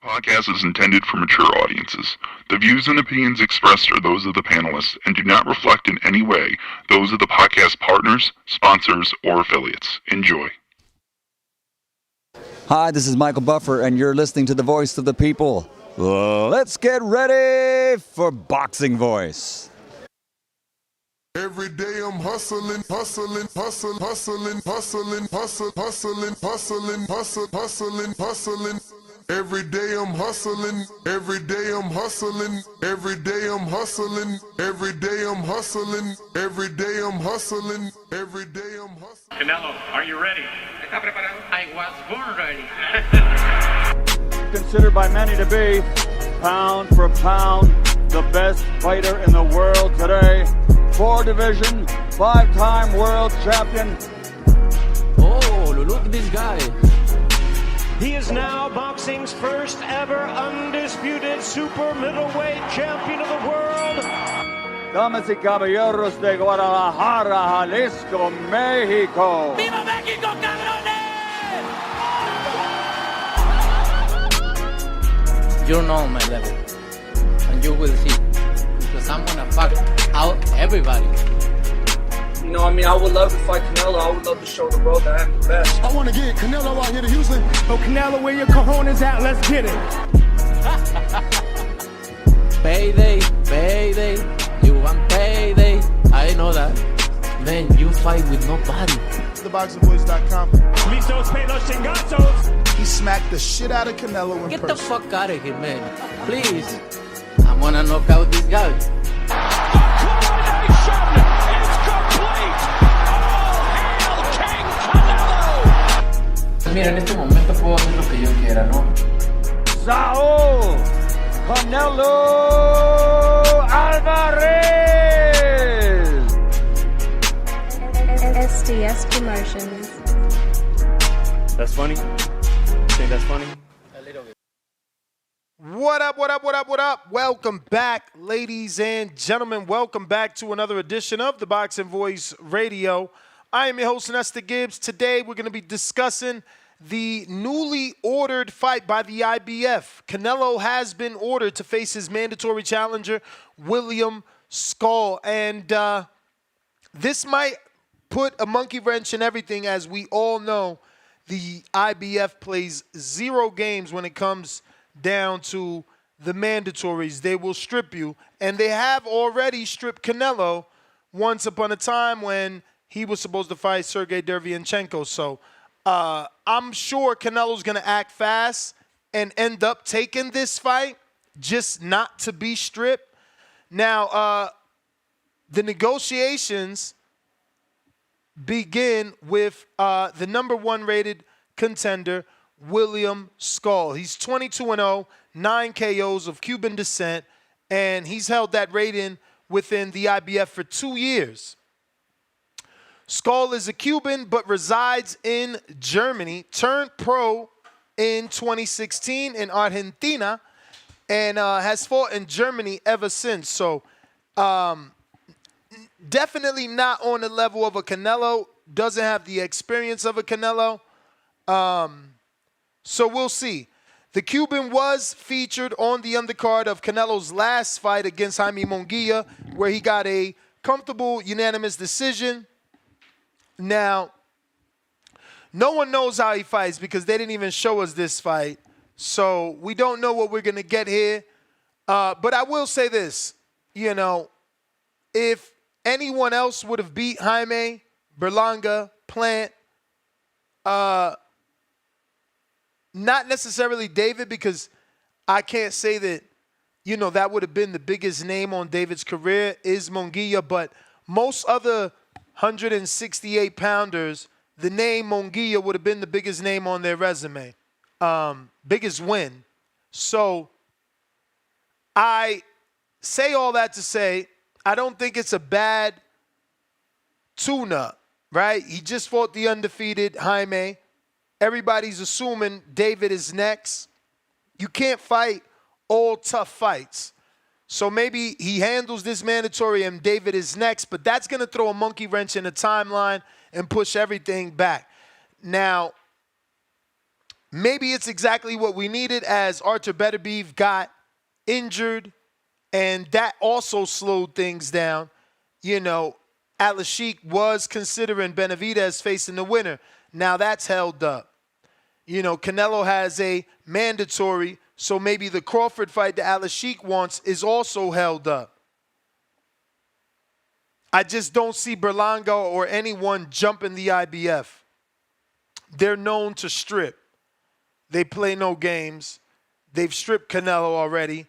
Podcast is intended for mature audiences. The views and opinions expressed are those of the panelists and do not reflect in any way those of the podcast partners, sponsors, or affiliates. Enjoy. Hi, this is Michael Buffer, and you're listening to the Voice of the People. Let's get ready for Boxing Voice. Every day I'm hustling, hustling, hustling, hustling, hustling, hustling, hustling, hustling, hustling, hustling, hustling. Every day I'm hustling, every day I'm hustling, every day I'm hustling, every day I'm hustling, every day I'm hustling, every day I'm hustling. Canelo, are you ready? ¿Está preparado? I was born ready. Considered by many to be, pound for pound, the best fighter in the world today. 4-division, 5-time world champion. Oh, look at this guy. He is now boxing's first ever undisputed super middleweight champion of the world. Damas y caballeros de Guadalajara, Jalisco, Mexico. ¡Viva México, cabrones! You know my level, and you will see, because I'm gonna fuck out everybody. You know, I mean, I would love to fight Canelo. I would love to show the world that I'm the best. I want to get Canelo out here to Houston. Oh, Canelo, where your cojones at? Let's get it. Payday, payday, you want payday. I know that. Then you fight with nobody. TheBoxingVoice.com. Listos, pelos, chingazos. He smacked the shit out of Canelo in Get the fuck out of here, man. Please. I wanna knock out this guy. Mira, en este momento puedo hacer lo que yo quiera, ¿no? Scull, Canelo Alvarez. SDS Promotions. That's funny? You think that's funny? A little bit. What up, what up, what up, what up? Welcome back, ladies and gentlemen. Welcome back to another edition of the Boxing Voice Radio. I am your host, Nestor Gibbs. Today, we're going to be discussing the newly ordered fight by the IBF. Canelo has been ordered to face his mandatory challenger, William Scull. And this might put a monkey wrench in everything. As we all know, the IBF plays 0 games when it comes down to the mandatories. They will strip you. And they have already stripped Canelo once upon a time when he was supposed to fight Sergey Derevyanchenko. So I'm sure Canelo's going to act fast and end up taking this fight, just not to be stripped. Now, the negotiations begin with the number 1 rated contender, William Scull. He's 22-0, 9 KOs of Cuban descent, and he's held that rating within the IBF for 2 years. Scull is a Cuban but resides in Germany, turned pro in 2016 in Argentina, and has fought in Germany ever since. So definitely not on the level of a Canelo, doesn't have the experience of a Canelo. So we'll see. The Cuban was featured on the undercard of Canelo's last fight against Jaime Munguia, where he got a comfortable unanimous decision. Now, no one knows how he fights because they didn't even show us this fight. So we don't know what we're going to get here. But I will say this, you know, if anyone else would have beat Jaime, Berlanga, Plant, not necessarily David, because I can't say that, you know, that would have been the biggest name on David's career is Munguia, but most other 168-pounders, the name Munguia would have been the biggest name on their resume, biggest win. So I say all that to say I don't think it's a bad tune-up, right? He just fought the undefeated Jaime. Everybody's assuming David is next. You can't fight all tough fights. So maybe he handles this mandatory and David is next, but that's going to throw a monkey wrench in the timeline and push everything back. Now, maybe it's exactly what we needed as Artur Beterbiev got injured, and that also slowed things down. You know, Atlas Sheik was considering Benavidez facing the winner. Now that's held up. You know, Canelo has a mandatory, so maybe the Crawford fight that Atlas Sheik wants is also held up. I just don't see Berlanga or anyone jumping the IBF. They're known to strip. They play no games. They've stripped Canelo already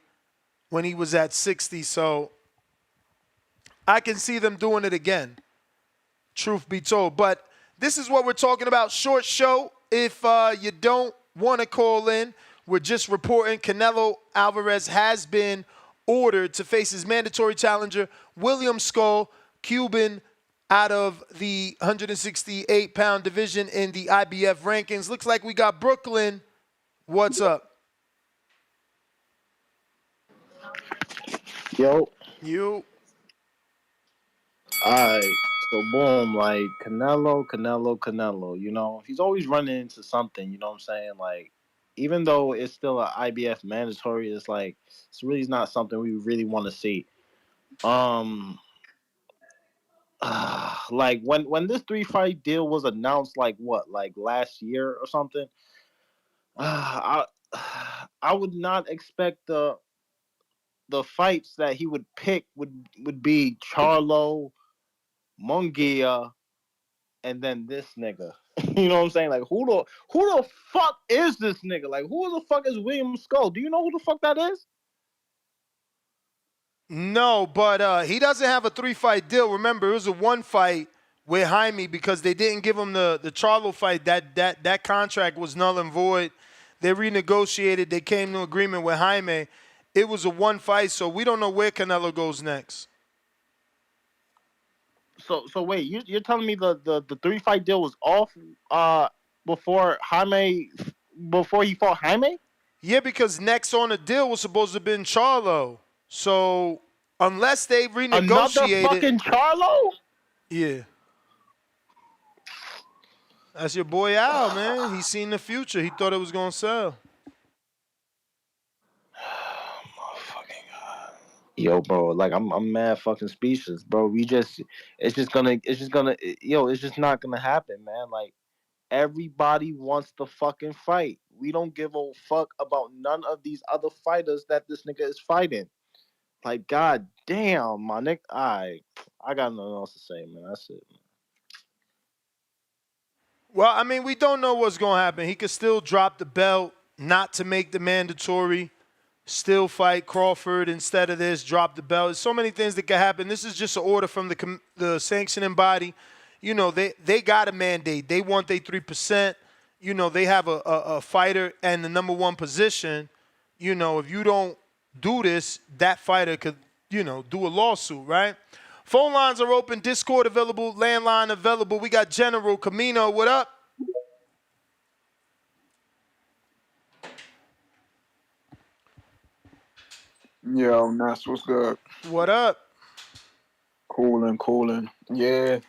when he was at 60, so I can see them doing it again, truth be told. But this is what we're talking about. Short show. If you don't want to call in, we're just reporting Canelo Alvarez has been ordered to face his mandatory challenger, William Scull, Cuban, out of the 168-pound division in the IBF rankings. Looks like we got Brooklyn. What's up? Yo. You. Alright. So boom, like Canelo, you know, he's always running into something, you know what I'm saying? Like, even though it's still an IBF mandatory, it's like it's really not something we really want to see. Um like when this 3-fight deal was announced, like what, like last year or something, I I would not expect the fights that he would pick would be Charlo, Munguia, and then this nigga. You know what I'm saying? Like, who the fuck is this nigga? Like, who the fuck is William Skull? Do you know who the fuck that is? No, but he doesn't have a 3-fight deal. Remember, it was a 1-fight with Jaime because they didn't give him the Charlo fight. That contract was null and void. They renegotiated. They came to agreement with Jaime. It was a 1-fight, so we don't know where Canelo goes next. So wait, you're telling me the 3-fight deal was off before he fought Jaime? Yeah, because next on the deal was supposed to have been Charlo. So unless they renegotiated, another fucking Charlo? Yeah. That's your boy Al, man. He's seen the future. He thought it was gonna sell. Yo, bro, like I'm mad fucking speechless, bro. It's just not gonna happen, man. Like, everybody wants the fucking fight. We don't give a fuck about none of these other fighters that this nigga is fighting. Like, god damn, my nigga. I got nothing else to say, man. That's it, man. Well, I mean, we don't know what's going to happen. He could still drop the belt, not to make the mandatory, still fight Crawford instead of this, drop the belt. There's so many things that could happen. This is just an order from the sanctioning body. You know, they got a mandate. They want their 3%. You know, they have a fighter and the number one position. You know, if you don't do this, that fighter could, you know, do a lawsuit, right? Phone lines are open, Discord available, landline available. We got General Camino. What up? Yo, Ness, what's good? What up? Cooling. Yeah,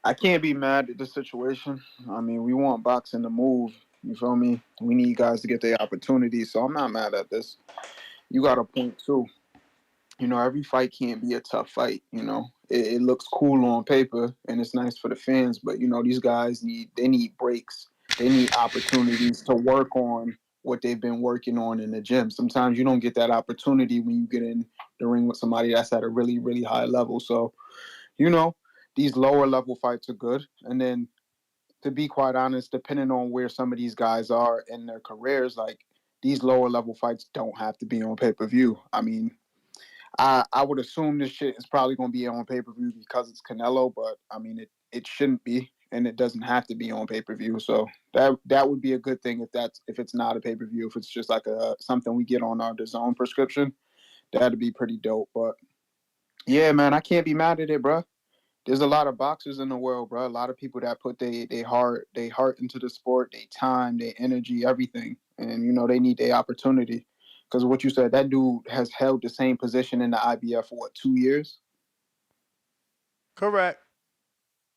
I can't be mad at the situation. I mean, we want boxing to move. You feel me? We need guys to get their opportunities, so I'm not mad at this. You got a point, too. You know, every fight can't be a tough fight, you know. It looks cool on paper, and it's nice for the fans, but, you know, these guys need breaks. They need opportunities to work on what they've been working on in the gym. Sometimes you don't get that opportunity when you get in the ring with somebody that's at a really, really high level. So, you know, these lower level fights are good. And then, to be quite honest, depending on where some of these guys are in their careers, like, these lower level fights don't have to be on pay-per-view. I mean, I would assume this shit is probably going to be on pay-per-view because it's Canelo, but I mean, it shouldn't be, and it doesn't have to be on pay-per-view. So that would be a good thing if it's not a pay-per-view. If it's just like something we get on our DAZN prescription, that'd be pretty dope. But yeah, man, I can't be mad at it, bro. There's a lot of boxers in the world, bro. A lot of people that put their heart into the sport, their time, their energy, everything, and you know they need their opportunity. Because what you said, that dude has held the same position in the IBF for 2 years? Correct.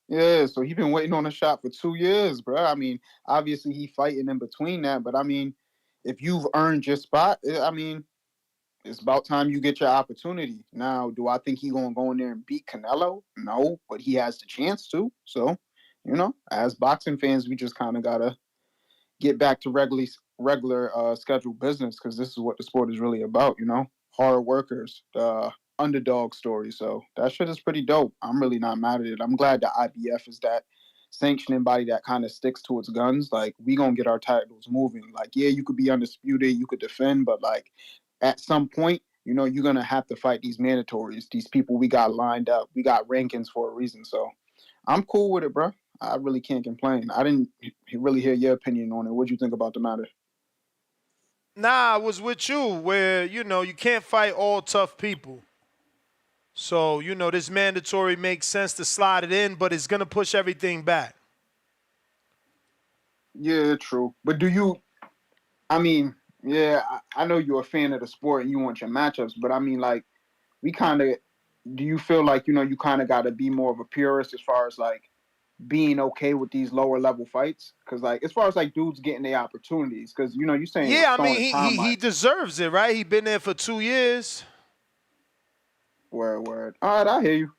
Yeah, so he been waiting on a shot for 2 years, bro. I mean, obviously he fighting in between that, but I mean, if you've earned your spot, I mean, it's about time you get your opportunity. Now, do I think he gonna go in there and beat Canelo? No, but he has the chance to. So, as boxing fans, we just kind of gotta get back to regular scheduled business because this is what the sport is really about. Hard workers, the underdog story. So that shit is pretty dope. I'm really not mad at it. I'm glad the IBF is that sanctioning body that kind of sticks to its guns. Like, we gonna get our titles moving. Like, yeah, you could be undisputed, you could defend, but like at some point, you're gonna have to fight these mandatories, these people we got lined up. We got rankings for a reason. So I'm cool with it, bro. I really can't complain. I didn't really hear your opinion on it. What do you think about the matter? Nah, I was with you where, you can't fight all tough people. So, this mandatory makes sense to slide it in, but it's going to push everything back. Yeah, true. But I mean, yeah, I know you're a fan of the sport and you want your matchups, but I mean, like, do you feel like, you kind of got to be more of a purist as far as like being okay with these lower level fights? Because like, as far as like dudes getting their opportunities, because, you're saying Yeah, I throwing mean, a he deserves it, right? He been there for 2 years. Word. All right, I hear you.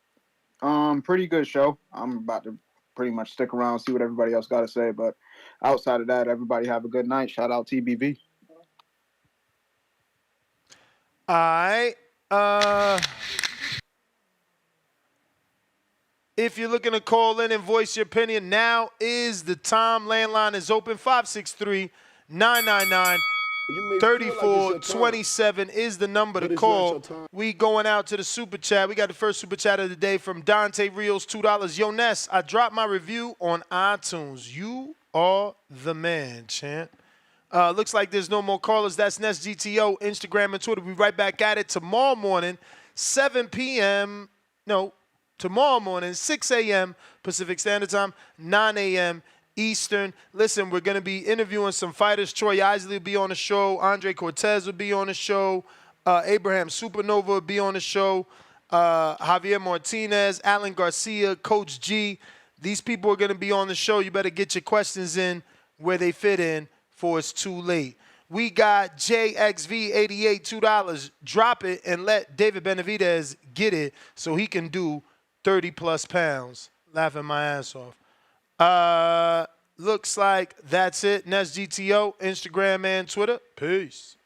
Pretty good show. I'm about to pretty much stick around, see what everybody else got to say. But outside of that, everybody have a good night. Shout out TBV. All right. If you're looking to call in and voice your opinion, now is the time. Landline is open. 563-999-3427 is the number to call. We going out to the super chat. We got the first super chat of the day from Dante Rios, $2. Yo, Ness, I dropped my review on iTunes. You are the man, champ. Looks like there's no more callers. That's Ness GTO, Instagram and Twitter. We'll be right back at it tomorrow morning, 7 p.m. No, tomorrow morning, 6 a.m. Pacific Standard Time, 9 a.m. Eastern. Listen, we're going to be interviewing some fighters. Troy Isley will be on the show. Andre Cortez will be on the show. Abraham Supernova will be on the show. Javier Martinez, Alan Garcia, Coach G. These people are going to be on the show. You better get your questions in where they fit in before it's too late. We got JXV88, $2. Drop it and let David Benavidez get it so he can do 30-plus pounds. Laughing my ass off. Looks like that's it. Ness GTO, Instagram and Twitter. Peace.